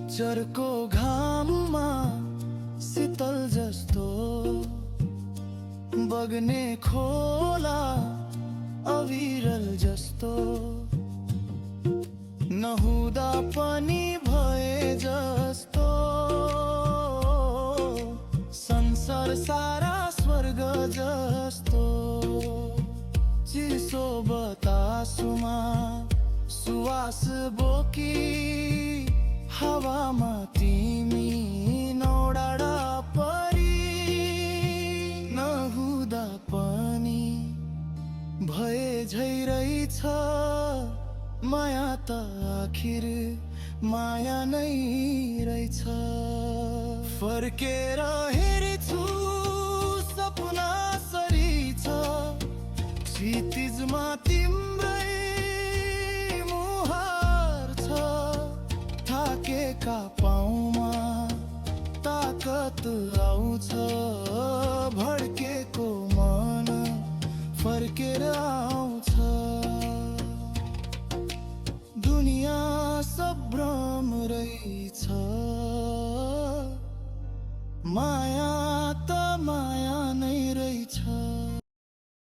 चर्को घाममा शीतल जस्तो बग्ने खोला अविरल जस्तो नहुँदा पनि भए जस्तो संसार सारा स्वर्ग जस्तो चिसो बतासुमा सुवास बोकी हावामा तिमी नौडाडा परी नहुँदा पनि भए झै रहेछ माया त आखिर माया नै रहेछ। फर्केर हेर्छु सपना सरी छ क्षितिजमा तिम्रै मुहार छ थाकेका पाउमा ताकत आउँछ भड्केको मन फर्केर आउँछ। दुनियाँ सब भ्रम रहेछ माया